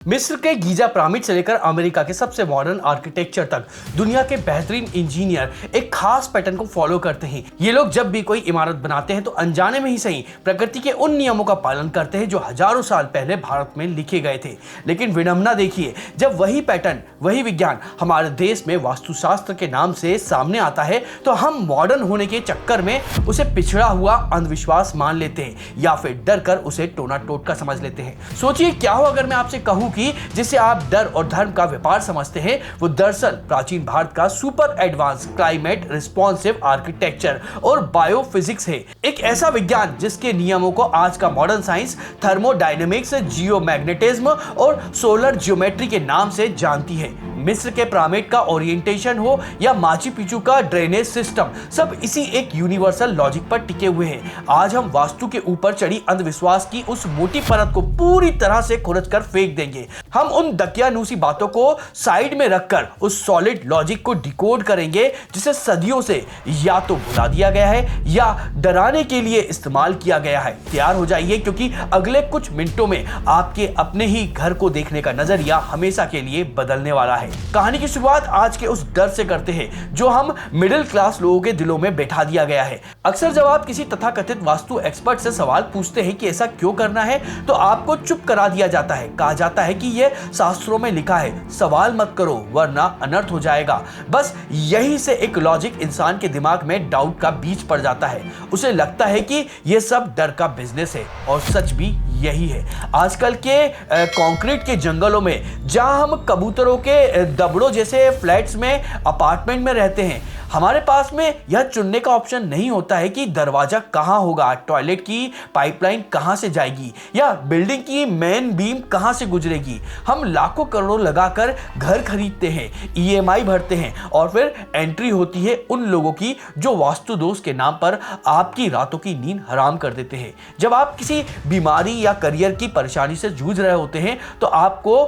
मिस्र के Giza pyramid से लेकर अमेरिका के सबसे मॉडर्न आर्किटेक्चर तक दुनिया के बेहतरीन इंजीनियर एक खास पैटर्न को फॉलो करते हैं। ये लोग जब भी कोई इमारत बनाते हैं तो अनजाने में ही सही प्रकृति के उन नियमों का पालन करते हैं जो हजारों साल पहले भारत में लिखे गए थे। लेकिन विडंबना देखिए, जब वही पैटर्न, वही विज्ञान हमारे देश में वास्तुशास्त्र के नाम से सामने आता है तो हम मॉडर्न होने के चक्कर में उसे पिछड़ा हुआ अंधविश्वास मान लेते हैं या फिर डर कर उसे टोना टोटका समझ लेते हैं। सोचिए क्या हो अगर मैं आपसे कहूं कि जिसे आप डर और धर्म का व्यापार समझते हैं वो दरअसल प्राचीन भारत का super advance climate responsive architecture और बायोफिजिक्स है। एक ऐसा विज्ञान जिसके नियमों को आज का मॉडर्न साइंस थर्मोडायनेमिक्स, जियोमैग्नेटिज्म और सोलर ज्योमेट्री के नाम से जानती है। मिस्र के पिरामिड का ओरिएंटेशन हो या माचू पिचू का ड्रेनेज सिस्टम, सब इसी एक यूनिवर्सल लॉजिक पर टिके हुए हैं। आज हम वास्तु के ऊपर चढ़ी अंधविश्वास की उस मोटी परत को पूरी तरह से खुरच कर फेंक देंगे। हम उन दकियानूसी बातों को साइड में रखकर उस सॉलिड लॉजिक को डिकोड करेंगे जिसे सदियों से या तो भुला दिया गया है या डराने के लिए इस्तेमाल किया गया है। तैयार हो जाइए क्योंकि अगले कुछ मिनटों में आपके अपने ही घर को देखने का नजरिया हमेशा के लिए बदलने वाला है। कहानी की शुरुआत आज के उस डर से करते हैं जो हम मिडिल क्लास लोगों के दिलों में बैठा दिया गया है। अक्सर जब आप किसी तथाकथित वास्तु एक्सपर्ट से सवाल पूछते हैं कि ऐसा क्यों करना है तो आपको चुप करा दिया जाता है। कहा जाता है कि यह शास्त्रों में लिखा है, सवाल मत करो वरना अनर्थ हो जाएगा। बस यही से एक लॉजिक इंसान के दिमाग में डाउट का बीज पड़ जाता है। उसे लगता है कि यह सब डर का बिजनेस है और सच भी यही है। आजकल के कंक्रीट के जंगलों में जहां हम कबूतरों के दबड़ों जैसे फ्लैट्स में, अपार्टमेंट में रहते हैं, हमारे पास में यह चुनने का ऑप्शन नहीं होता है कि दरवाजा कहां होगा, टॉयलेट की पाइपलाइन कहां से जाएगी या बिल्डिंग की मेन बीम कहां से गुजरेगी। हम लाखों करोड़ों लगाकर घर खरीदते हैं, ईएमआई भरते हैं और फिर एंट्री होती है उन लोगों की जो वास्तु दोष के नाम पर आपकी रातों की नींद हराम कर देते हैं। जब आप किसी बीमारी या करियर की परेशानी से जूझ रहे होते हैं तो आपको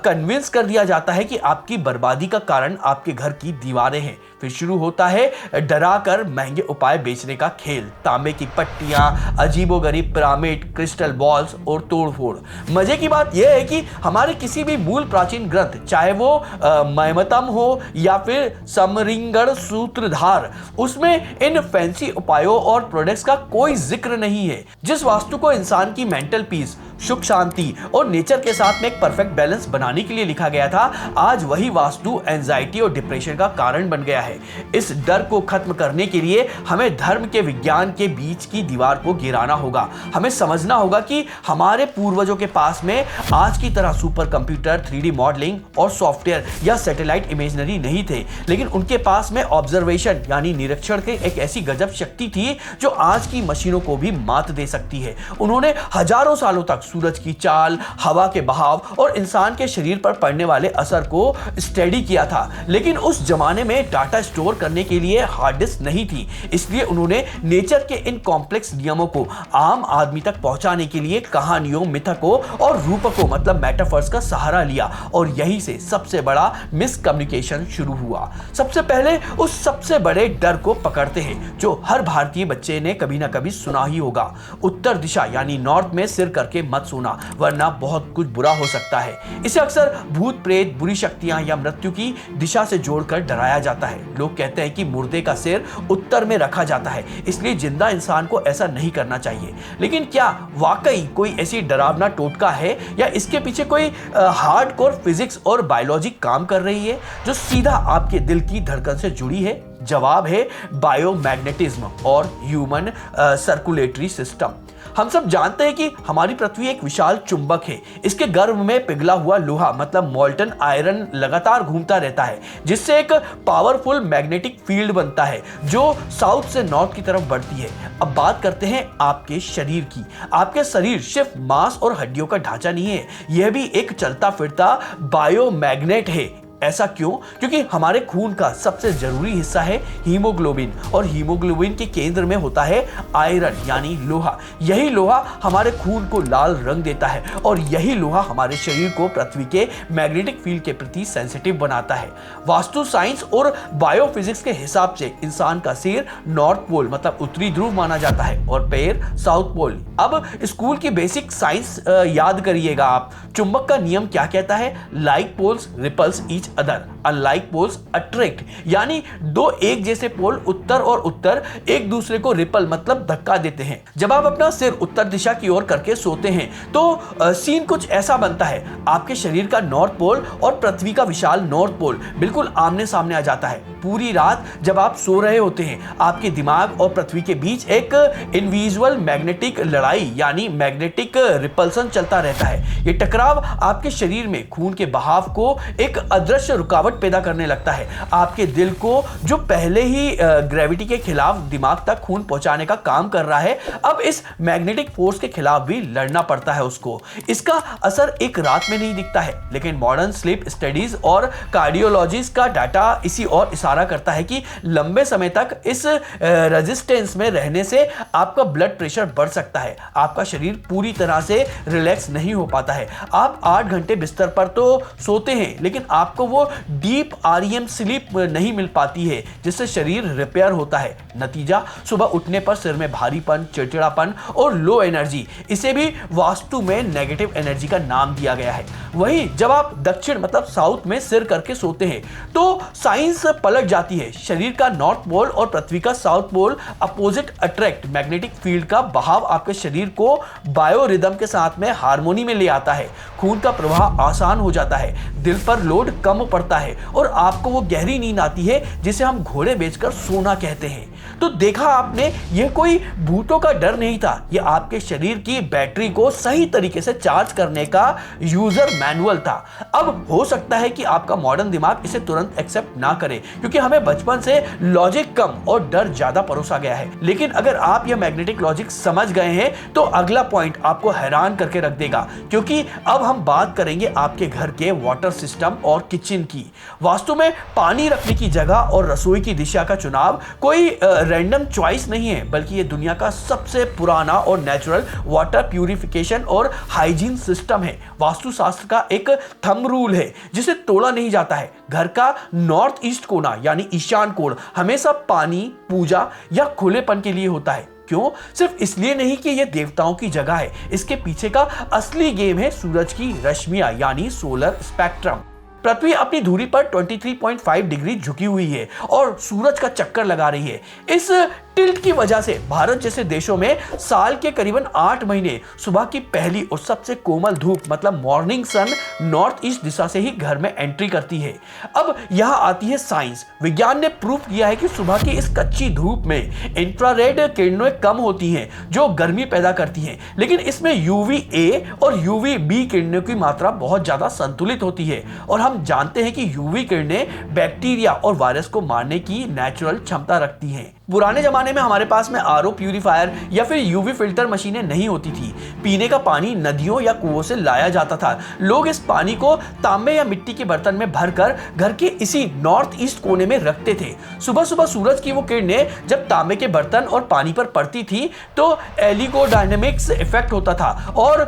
कन्विंस कर दिया जाता है कि आपकी बर्बादी का कारण आपके घर की दीवारें हैं। फिर शुरू होता है डरा कर महंगे उपाय बेचने का खेल। तांबे की पट्टियां, अजीबोगरीब पिरामिड, क्रिस्टल बॉल्स और तोड़फोड़। मजे की बात यह है कि हमारे किसी भी मूल प्राचीन ग्रंथ, चाहे वो मैमतम हो या फिर समरिंगड़ सूत्रधार, उसमें इन फैंसी उपायों और प्रोडक्ट्स का कोई जिक्र नहीं है। जिस वास्तु को इंसान की मेंटल पीस, सुख शांति और नेचर के साथ में एक परफेक्ट बैलेंस बनाने के लिए लिखा गया था, आज वही वास्तु एंजाइटी और डिप्रेशन का कारण बन गया है। इस डर को खत्म करने के लिए हमें धर्म के विज्ञान के बीच की दीवार को गिराना होगा। हमें समझना होगा कि हमारे पूर्वजों के पास में आज की तरह सुपर कंप्यूटर, 3D मॉडलिंग और सॉफ्टवेयर या सैटेलाइट इमेजनरी नहीं थे, लेकिन उनके पास में ऑब्जर्वेशन यानी निरीक्षण की एक ऐसी गजब शक्ति थी जो आज की मशीनों को भी मात दे सकती है। उन्होंने हजारों सालों तक सूरज की चाल, हवा के बहाव और इंसान के शरीर पर पड़ने वाले असर को स्टडी किया था। लेकिन उस जमाने में डाटा स्टोर करने के लिए हार्ड डिस्क नहीं थी, इसलिए उन्होंने नेचर के इन कॉम्प्लेक्स नियमों को आम आदमी तक पहुंचाने के लिए कहानियों, मिथकों और रूपकों मतलब मेटाफर्स का सहारा लिया और यही से सबसे बड़ा मिसकम्युनिकेशन शुरू हुआ। सबसे पहले उस सबसे बड़े डर को पकड़ते हैं जो हर भारतीय बच्चे ने कभी ना कभी सुना ही होगा। उत्तर दिशा यानी नॉर्थ में सिर करके मत सोना वरना बहुत कुछ बुरा हो सकता है। इसे अक्सर भूत प्रेत, बुरी शक्तियां या मृत्यु की दिशा से जोड़कर डराया जाता है। लोग कहते हैं कि मुर्दे का सिर उत्तर में रखा जाता है, इसलिए जिंदा इंसान को ऐसा नहीं करना चाहिए। लेकिन क्या वाकई कोई ऐसी डरावना टोटका है या इसके पीछे कोई हार्डकोर फिजिक्स और बायोलॉजी काम कर रही है जो सीधा आपके दिल की धड़कन से जुड़ी है? जवाब है बायोमैग्नेटिज्म और ह्यूमन सर्कुलेटरी सिस्टम। हम सब जानते हैं कि हमारी पृथ्वी एक विशाल चुंबक है। इसके गर्भ में पिघला हुआ लोहा मतलब मोल्टन आयरन लगातार घूमता रहता है, जिससे एक पावरफुल मैग्नेटिक फील्ड बनता है जो साउथ से नॉर्थ की तरफ बढ़ती है। अब बात करते हैं आपके शरीर की। आपके शरीर सिर्फ मांस और हड्डियों का ढांचा नहीं है, यह भी एक चलता फिरता बायोमैग्नेट है। ऐसा क्यों? क्योंकि हमारे खून का सबसे जरूरी हिस्सा है हीमोग्लोबिन, और हीमोग्लोबिन के केंद्र में होता है आयरन यानी लोहा। यही लोहा हमारे खून को लाल रंग देता है, और यही लोहा हमारे शरीर को पृथ्वी के मैग्नेटिक फील्ड के प्रति सेंसिटिव बनाता है। वास्तु साइंस और बायोफिजिक्स के हिसाब से इंसान का सिर नॉर्थ पोल मतलब उत्तरी ध्रुव माना जाता है, और पैर साउथ पोल। अब स्कूल की बेसिक साइंस याद करिएगा आप। चुंबक का नियम क्या कहता है? Like poles repels each other, unlike poles attract. यानी दो एक जैसे पोल उत्तर और उत्तर एक दूसरे को रिपल मतलब धक्का देते हैं। जब आप अपना सिर उत्तर दिशा की ओर करके सोते हैं तो सीन कुछ ऐसा बनता है। आपके शरीर का नॉर्थ पोल और पृथ्वी का विशाल नॉर्थ पोल बिल्कुल आमने सामने आ जाता है। पूरी रात जब आप सो रहे होते हैं, आपके दिमाग और पृथ्वी के बीच एक इनविजिबल मैग्नेटिक लड़ाई यानी मैग्नेटिक रिपल्सन चलता रहता है। ये टकराव आपके शरीर में खून के बहाव को एक अदृश्य रुकावट पैदा करने लगता है। आपके दिल को जो पहले ही ग्रेविटी के खिलाफ दिमाग तक खून पहुंचाने का काम कर रहा है, अब इस मैग्नेटिक फोर्स के खिलाफ भी लड़ना पड़ता है उसको। इसका असर एक रात में नहीं दिखता है, लेकिन मॉडर्न स्लीप स्टडीज और कार्डियोलॉजिस्ट का डाटा इसी और इशारा करता है कि लंबे समय तक इस रेजिस्टेंस में रहने से आपका ब्लड प्रेशर बढ़ सकता है। आपका शरीर पूरी तरह से रिलैक्स नहीं हो पाता है। आप 8 घंटे बिस्तर पर तो सोते हैं, लेकिन आपको वो डीप आरईएम स्लीप नहीं मिल पाती है जिससे शरीर रिपेयर होता है। नतीजा, सुबह उठने पर सिर में भारीपन, चिड़चिड़ापन और लो एनर्जी। इसे भी वास्तु में नेगेटिव एनर्जी का नाम दिया गया है। वहीं जब आप दक्षिण मतलब साउथ में सिर करके सोते हैं तो साइंस पलट जाती है। शरीर का नॉर्थ पोल और पृथ्वी का south pole opposite attract. Magnetic field का बहाव आपके शरीर को बायो रिदम के साथ में हार्मोनी में ले आता है। खून का प्रवाह आसान हो जाता है, दिल पर लोड कम पड़ता है और आपको वो गहरी नींद आती है जिसे हम घोड़े बेचकर सोना कहते हैं। तो देखा आपने, यह कोई भूतों का डर नहीं था, यह आपके शरीर की बैटरी को सही तरीके से चार्ज करने का यूजर मैनुअल था। अब हो सकता है कि आपका मॉडर्न दिमाग इसे तुरंत एक्सेप्ट ना करे, क्योंकि हमें बचपन से लॉजिक कम और डर ज्यादा परोसा गया है। लेकिन अगर आप यह मैग्नेटिक लॉजिक समझ गए हैं तो अगला पॉइंट आपको हैरान करके रख देगा, क्योंकि अब हम बात करेंगे आपके घर के वाटर सिस्टम और किचन की। वास्तु में पानी रखने की जगह और रसोई की दिशा का चुनाव कोई रैंडम चॉइस नहीं है, बल्कि ये दुनिया का सबसे पुराना और नेचुरल वाटर प्यूरिफिकेशन और हाइजीन सिस्टम है। वास्तुशास्त्र का एक थंब रूल है जिसे तोड़ा नहीं जाता है। घर का नॉर्थ ईस्ट कोना यानी ईशान कोण हमेशा पानी, पूजा या खुलेपन के लिए होता है। क्यों? सिर्फ इसलिए नहीं कि यह देवताओं की जगह है, इसके पीछे का असली गेम है सूरज की रश्मियां यानी सोलर स्पेक्ट्रम। पृथ्वी अपनी धुरी पर 23.5 डिग्री झुकी हुई है और सूरज का चक्कर लगा रही है। इस टिल्ट की वजह से भारत जैसे देशों में साल के करीबन 8 महीने सुबह की पहली और सबसे कोमल धूप मतलब मॉर्निंग सन नॉर्थ ईस्ट दिशा से ही घर में एंट्री करती है। अब यहाँ आती है साइंस। विज्ञान ने प्रूव किया है कि सुबह की इस कच्ची धूप में इंफ्रारेड किरणें कम होती हैं जो गर्मी पैदा करती हैं, लेकिन इसमें UVA और UVB किरणों की मात्रा बहुत ज्यादा संतुलित होती है। और हम जानते हैं कि UV किरणें बैक्टीरिया और वायरस को मारने की नेचुरल क्षमता रखती हैं। पुराने जमाने में हमारे पास में RO प्यूरिफायर या फिर UV फिल्टर मशीनें नहीं होती थी। पीने का पानी नदियों या कुओं से लाया जाता था। लोग इस पानी को तांबे या मिट्टी के बर्तन में भरकर घर के इसी नॉर्थ ईस्ट कोने में रखते थे। सुबह सुबह सूरज की वो किरणें जब तांबे के बर्तन और पानी पर पड़ती थी तो एलिगोडायनेमिक्स इफेक्ट होता था और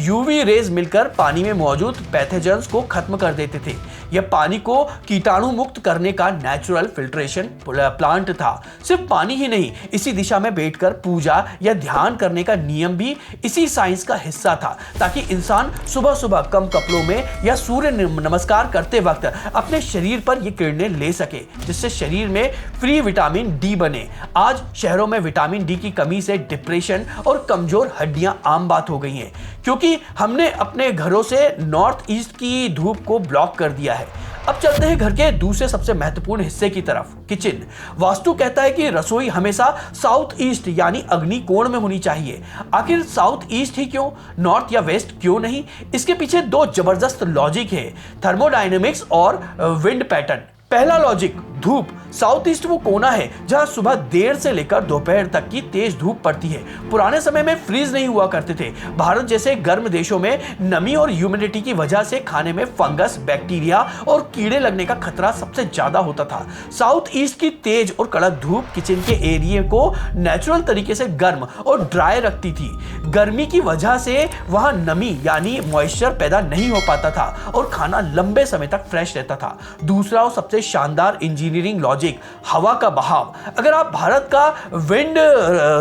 UV रेज मिलकर पानी में मौजूद पैथोजेंस को खत्म कर देते थे। यह पानी को कीटाणु मुक्त करने का नेचुरल फिल्ट्रेशन प्लांट था। सिर्फ पानी ही नहीं, इसी दिशा में बैठकर पूजा या ध्यान करने का नियम भी इसी साइंस का हिस्सा था, ताकि इंसान सुबह सुबह कम कपड़ों में या सूर्य नमस्कार करते वक्त अपने शरीर पर ये किरणें ले सके, जिससे शरीर में फ्री विटामिन डी बने। आज शहरों में विटामिन डी की कमी से डिप्रेशन और कमजोर हड्डियां आम बात हो गई हैं, क्योंकि हमने अपने घरों से नॉर्थ ईस्ट की धूप को ब्लॉक कर दिया है। अब चलते हैं घर के दूसरे सबसे महत्वपूर्ण हिस्से की तरफ, किचन। वास्तु कहता है कि रसोई हमेशा साउथ ईस्ट यानी अग्नि कोण में होनी चाहिए। आखिर साउथ ईस्ट ही क्यों, नॉर्थ या वेस्ट क्यों नहीं? इसके पीछे दो जबरदस्त लॉजिक है, थर्मोडायनेमिक्स और विंड पैटर्न। पहला लॉजिक, धूप साउथ ईस्ट वो कोना है जहां सुबह देर से लेकर दोपहर तक की तेज धूप पड़ती है। पुराने समय में फ्रीज नहीं हुआ करते थे। भारत जैसे गर्म देशों में नमी और ह्यूमिडिटी की वजह से खाने में फंगस, बैक्टीरिया और कीड़े लगने का खतरा सबसे ज्यादा होता था। साउथ ईस्ट की तेज और कड़क धूप किचन के एरिया को नेचुरल तरीके से गर्म और ड्राई रखती थी। गर्मी की वजह से वहां नमी यानी मॉइस्चर पैदा नहीं हो पाता था और खाना लंबे समय तक फ्रेश रहता था। दूसरा और सबसे शानदार इंजीनियरिंग लॉजिक, हवा का बहाव। अगर आप भारत का विंड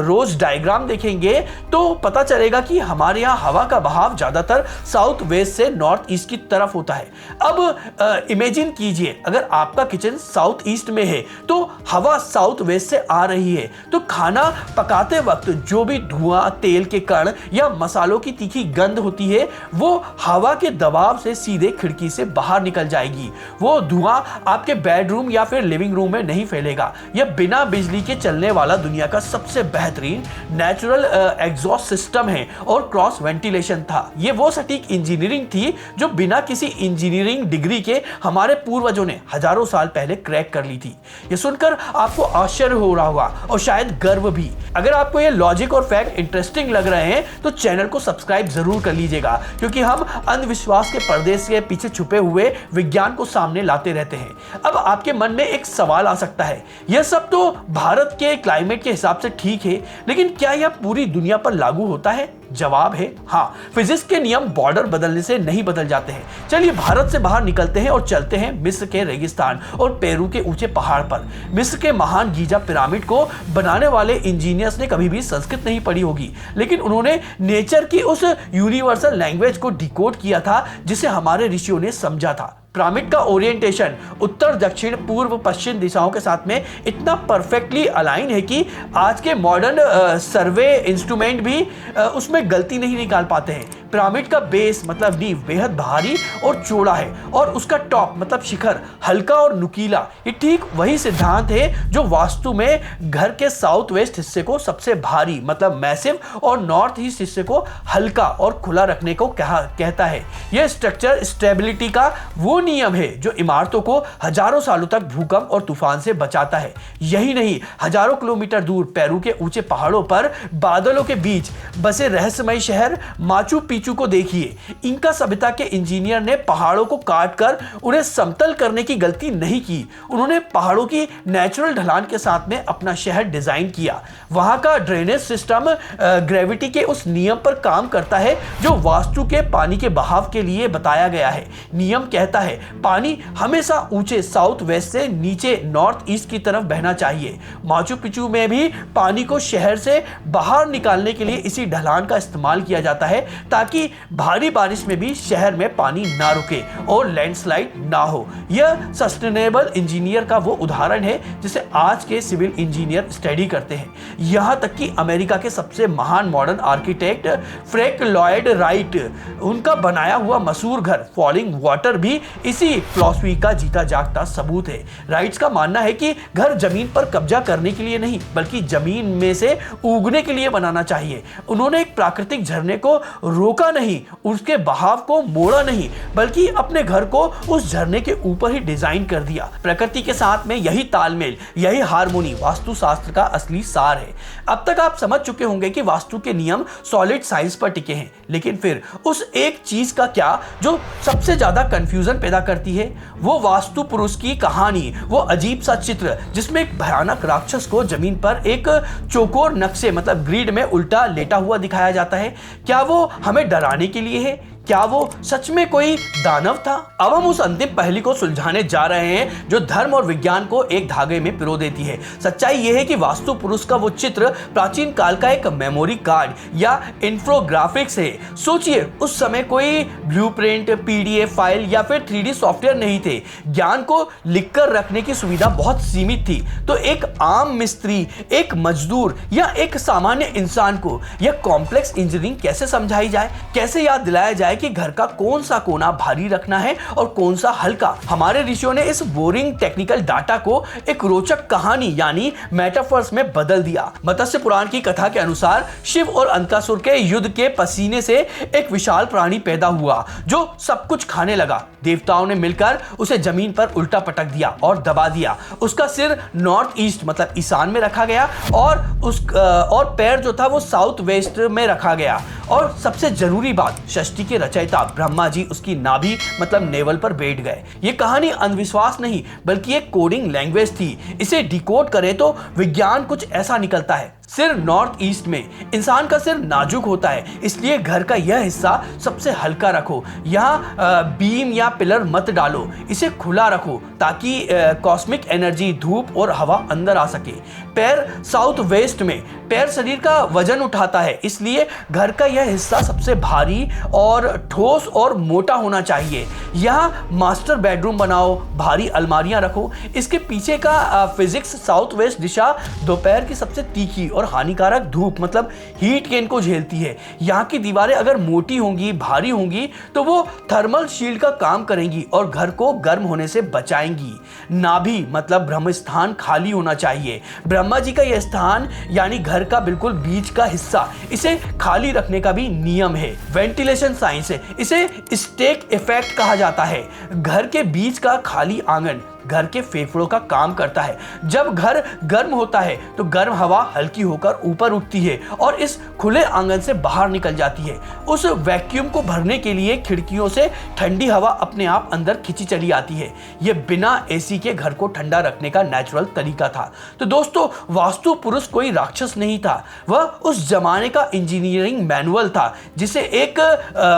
रोज डायग्राम देखेंगे तो पता चलेगा कि हमारे यहाँ हवा का बहाव ज्यादातर साउथ वेस्ट से नॉर्थ ईस्ट की तरफ होता है। अब इमेजिन कीजिए, अगर आपका किचन साउथ ईस्ट में है तो हवा साउथ वेस्ट से आ रही है, तो खाना पकाते वक्त जो भी धुआं, तेल के कण या मसालों की तीखी गंध होती है वो हवा के दबाव से सीधे खिड़की से बाहर निकल जाएगी। वो धुआं आपके बेडरूम या फिर लिविंग रूम में नहीं फैलेगा। यह बिना बिजली के चलने वाला दुनिया का सबसे बेहतरीन नेचुरल एग्जॉस्ट सिस्टम है और क्रॉस वेंटिलेशन था। ये वो सटीक इंजीनियरिंग थी जो बिना किसी इंजीनियरिंग डिग्री के हमारे पूर्वजों ने हजारों साल पहले क्रैक कर ली थी। ये सुनकर आपको आश्चर्य हो रहा होगा और शायद गर्व भी। अगर आपको ये लॉजिक और फैक्ट इंटरेस्टिंग लग रहे हैं तो चैनल को सब्सक्राइब जरूर कर लीजिएगा, क्योंकि हम अंधविश्वास के पर्दे के पीछे छुपे हुए विज्ञान को सामने लाते रहते हैं। अब आपके मन में एक सवाल आ सकता है, यह सब तो भारत के क्लाइमेट के हिसाब से ठीक है, लेकिन क्या यह पूरी दुनिया पर लागू होता है? जवाब है हाँ। फिजिक्स के नियम बॉर्डर बदलने से नहीं बदल जाते हैं। चलिए भारत से बाहर निकलते हैं और चलते हैं मिस्र के रेगिस्तान और पेरू के ऊंचे पहाड़ पर। मिस्र के महान गीजा पिरामिड को बनाने वाले इंजीनियर्स ने कभी भी संस्कृत नहीं पढ़ी होगी, लेकिन उन्होंने नेचर की उस यूनिवर्सल लैंग्वेज को डिकोड किया था जिसे हमारे ऋषियों ने समझा था। पिरामिड का ओरिएंटेशन उत्तर, दक्षिण, पूर्व, पश्चिम दिशाओं के साथ में इतना परफेक्टली अलाइन है कि आज के मॉडर्न सर्वे इंस्ट्रूमेंट भी उसमें गलती नहीं निकाल पाते हैं। पिरामिड का बेस मतलब नींव बेहद भारी और चौड़ा है और उसका टॉप मतलब शिखर हल्का और नुकीला। ये ठीक वही सिद्धांत है जो वास्तु में घर के साउथ वेस्ट हिस्से को सबसे भारी मतलब मैसिव और नॉर्थ ईस्ट हिस्से को हल्का और खुला रखने को कहता है। यह स्ट्रक्चर स्टेबिलिटी का वो नियम है जो इमारतों को हजारों सालों तक भूकंप और तूफान से बचाता है। यही नहीं, हजारों किलोमीटर दूर पेरू के ऊंचे पहाड़ों पर बादलों के बीच बसे रहस्यमय शहर माचू पिचू को देखिए। इंका सभ्यता के इंजीनियर ने पहाड़ों को काटकर उन्हें समतल करने की गलती नहीं की। उन्होंने पहाड़ों की नेचुरल ढलान के साथ में अपना शहर डिजाइन किया। वहां का ड्रेनेज सिस्टम ग्रेविटी के उस नियम पर काम करता है जो वास्तु के पानी के बहाव के लिए बताया गया है। नियम कहता है पानी हमेशा ऊंचे साउथ वेस्ट से नीचे नॉर्थ ईस्ट की तरफ बहना चाहिए। माचू पिचू में भी पानी को शहर से बाहर निकालने के लिए इसी ढलान का इस्तेमाल किया जाता है ताकि भारी बारिश में भी शहर में पानी ना रुके और लैंडस्लाइड ना हो। यह सस्टेनेबल इंजीनियर का वो उदाहरण है जिसे आज के सिविल इंजीनियर स्टडी करते हैं। यहां तक कि अमेरिका के सबसे महान modern architect Frank Lloyd Wright, उनका बनाया हुआ मशहूर घर फॉलिंग वाटर भी इसी फिलॉसफी का जीता जागता सबूत है। राइट्स का मानना है कि घर जमीन पर कब्जा करने के लिए नहीं बल्कि जमीन में से उगने के लिए बनाना चाहिए। उन्होंने एक प्राकृतिक झरने को रोका नहीं, उसके बहाव को मोड़ा नहीं, बल्कि अपने घर को उस झरने के ऊपर ही डिजाइन कर दिया। प्रकृति के साथ में यही तालमेल, यही हार्मोनी वास्तुशास्त्र का असली सार है। अब तक आप समझ चुके होंगे कि वास्तु के नियम सॉलिड साइंस पर टिके हैं, लेकिन फिर उस एक चीज का क्या जो सबसे ज्यादा कंफ्यूजन पैदा करती है? वो वास्तु पुरुष की कहानी, वो अजीब सा चित्र जिसमें एक भयानक राक्षस को जमीन पर एक चौकोर नक्शे मतलब ग्रिड में उल्टा लेटा हुआ दिखाया जाता है। क्या वो हमें डराने के लिए है? क्या वो सच में कोई दानव था? अब हम उस अंतिम पहेली को सुलझाने जा रहे हैं जो धर्म और विज्ञान को एक धागे में पिरो देती है। सच्चाई यह है कि वास्तु पुरुष का वो चित्र प्राचीन काल का एक मेमोरी कार्ड या इंफोग्राफिक्स है। सोचिए, उस समय कोई ब्लूप्रिंट, पीडीएफ फाइल या फिर 3D सॉफ्टवेयर नहीं थे। ज्ञान को लिखकर रखने की सुविधा बहुत सीमित थी। तो एक आम मिस्त्री, एक मजदूर या एक सामान्य इंसान को यह कॉम्प्लेक्स इंजीनियरिंग कैसे समझाई जाए? कैसे याद दिलाया जाए कि घर का कौन सा कोना भारी रखना है और कौन सा हल्का। हमारे ऋषियों ने इस बोरिंग टेक्निकल डाटा को एक रोचक कहानी यानी मेटाफर्स में बदल दिया। मत्स्य पुराण की कथा के अनुसार शिव और अंकासुर के युद्ध के पसीने से एक विशाल प्राणी पैदा हुआ जो सब कुछ खाने लगा। देवताओं ने मिलकर उसे जमीन पर उल्टा पटक दिया और दबा दिया। उसका सिर नॉर्थ ईस्ट मतलब ईशान में रखा गया और पैर जो था वो साउथ वेस्ट में रखा गया। और सबसे जरूरी बात, षष्ठी के रचयिता ब्रह्मा जी उसकी नाभि मतलब नेवल पर बैठ गए। ये कहानी अंधविश्वास नहीं बल्कि एक कोडिंग लैंग्वेज थी। इसे डिकोड करें तो विज्ञान कुछ ऐसा निकलता है। सिर नॉर्थ ईस्ट में, इंसान का सिर नाजुक होता है, इसलिए घर का यह हिस्सा सबसे हल्का रखो। यहाँ बीम या पिलर मत डालो, इसे खुला रखो ताकि कॉस्मिक एनर्जी, धूप और हवा अंदर आ सके। पैर साउथ वेस्ट में, पैर शरीर का वजन उठाता है, इसलिए घर का यह हिस्सा सबसे भारी और ठोस और मोटा होना चाहिए। यहाँ मास्टर बेडरूम बनाओ, भारी अलमारियां रखो। इसके पीछे का फिजिक्स, साउथ वेस्ट दिशा दोपहर की सबसे तीखी और हानिकारक धूप मतलब हीट गेन को झेलती है। यहाँ की दीवारें अगर मोटी होंगी, भारी होंगी तो वो थर्मल शील्ड का काम करेंगी और घर को गर्म होने से बचाएंगी। नाभि मतलब ब्रह्म स्थान खाली होना चाहिए। ब्रह्मा जी का यह स्थान यानी घर का बिल्कुल बीच का हिस्सा, इसे खाली रखने का भी नियम है। वेंटिलेशन साइंस है, इसे स्टेक इफेक्ट कहा जाता है। घर के बीच का खाली आंगन घर के फेफड़ों का काम करता है। जब घर गर्म होता है तो गर्म हवा हल्की होकर ऊपर उठती है और इस खुले आंगन से बाहर निकल जाती है। उस वैक्यूम को भरने के लिए खिड़कियों से ठंडी हवा अपने आप अंदर खिंची चली आती है। यह बिना एसी के घर को ठंडा रखने का नेचुरल तरीका था। तो दोस्तों, वास्तु पुरुष कोई राक्षस नहीं था, वह उस जमाने का इंजीनियरिंग मैनुअल था जिसे एक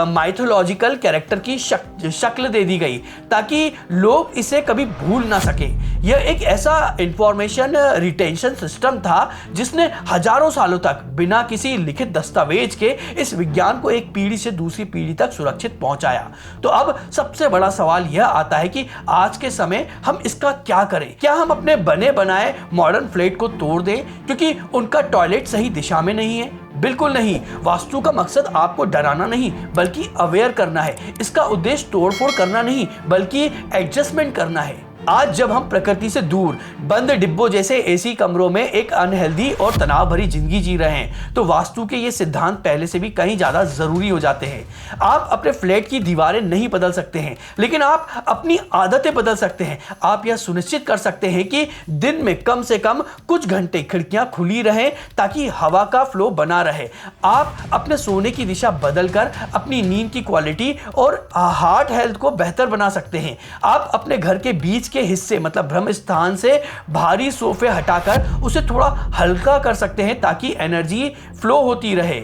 माइथोलॉजिकल कैरेक्टर की शक्ल दे दी गई ताकि लोग इसे कभी भूल ना सके। यह एक ऐसा इंफॉर्मेशन रिटेंशन सिस्टम था जिसने हजारों सालों तक बिना किसी लिखित दस्तावेज के इस विज्ञान को एक पीढ़ी से दूसरी पीढ़ी तक सुरक्षित पहुंचाया। तो अब सबसे बड़ा सवाल यह आता है कि आज के समय हम इसका क्या करें? क्या हम अपने बने बनाए मॉडर्न फ्लैट को तोड़ दें क्योंकि उनका टॉयलेट सही दिशा में नहीं है? बिल्कुल नहीं। वास्तु का मकसद आपको डराना नहीं बल्कि अवेयर करना है। इसका उद्देश्य तोड़फोड़ करना नहीं बल्कि एडजस्टमेंट करना है। आज जब हम प्रकृति से दूर बंद डिब्बों जैसे एसी कमरों में एक अनहेल्दी और तनाव भरी जिंदगी जी रहे हैं तो वास्तु के ये सिद्धांत पहले से भी कहीं ज्यादा जरूरी हो जाते हैं। आप अपने फ्लैट की दीवारें नहीं बदल सकते हैं लेकिन आप अपनी आदतें बदल सकते हैं। आप यह सुनिश्चित कर सकते हैं कि दिन में कम से कम कुछ घंटे खिड़कियां खुली रहें ताकि हवा का फ्लो बना रहे। आप अपने सोने की दिशा बदलकर अपनी नींद की क्वालिटी और हार्ट हेल्थ को बेहतर बना सकते हैं। आप अपने घर के बीच के हिस्से मतलब ब्रह्म स्थान से भारी सोफे हटाकर उसे थोड़ा हल्का कर सकते हैं ताकि एनर्जी फ्लो होती रहे।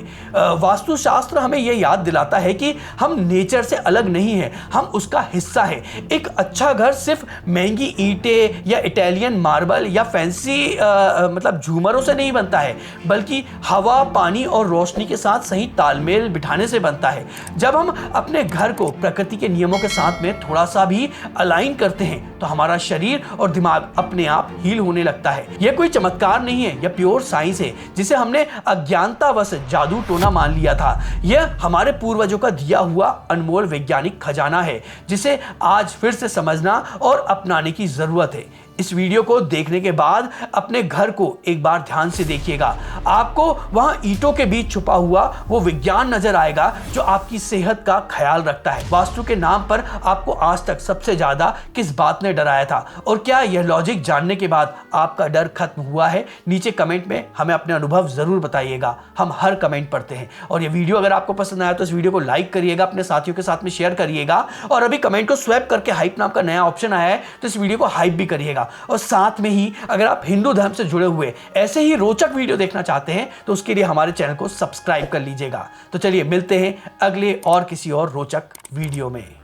वास्तुशास्त्र हमें यह याद दिलाता है कि हम नेचर से अलग नहीं है, हम उसका हिस्सा है। एक अच्छा घर सिर्फ महंगी ईंटें या इटालियन मार्बल या फैंसी मतलब झूमरों से नहीं बनता है बल्कि हवा, पानी और रोशनी के साथ सही तालमेल बिठाने से बनता है। जब हम अपने घर को प्रकृति के नियमों के साथ में थोड़ा सा भी अलाइन करते हैं तो हमारा शरीर और दिमाग अपने आप हील होने लगता है। यह कोई चमत्कार नहीं है, यह प्योर साइंस है जिसे हमने अज्ञानतावश जादू टोना मान लिया था। यह हमारे पूर्वजों का दिया हुआ अनमोल वैज्ञानिक खजाना है जिसे आज फिर से समझना और अपनाने की जरूरत है। इस वीडियो को देखने के बाद अपने घर को एक बार ध्यान से देखिएगा। आपको वहां ईंटों के बीच छुपा हुआ वो विज्ञान नजर आएगा जो आपकी सेहत का ख्याल रखता है। वास्तु के नाम पर आपको आज तक सबसे ज्यादा किस बात ने डराया था और क्या यह लॉजिक जानने के बाद आपका डर खत्म हुआ है? नीचे कमेंट में हमें अपने अनुभव जरूर बताइएगा, हम हर कमेंट पढ़ते हैं। और यह वीडियो अगर आपको पसंद आया तो इस वीडियो को लाइक करिएगा, अपने साथियों के साथ में शेयर करिएगा और अभी कमेंट को स्वैप करके हाइप नाम का नया ऑप्शन आया है तो इस वीडियो को हाइप भी करिएगा। और साथ में ही अगर आप हिंदू धर्म से जुड़े हुए ऐसे ही रोचक वीडियो देखना चाहते हैं तो उसके लिए हमारे चैनल को सब्सक्राइब कर लीजिएगा। तो चलिए मिलते हैं अगले और किसी और रोचक वीडियो में।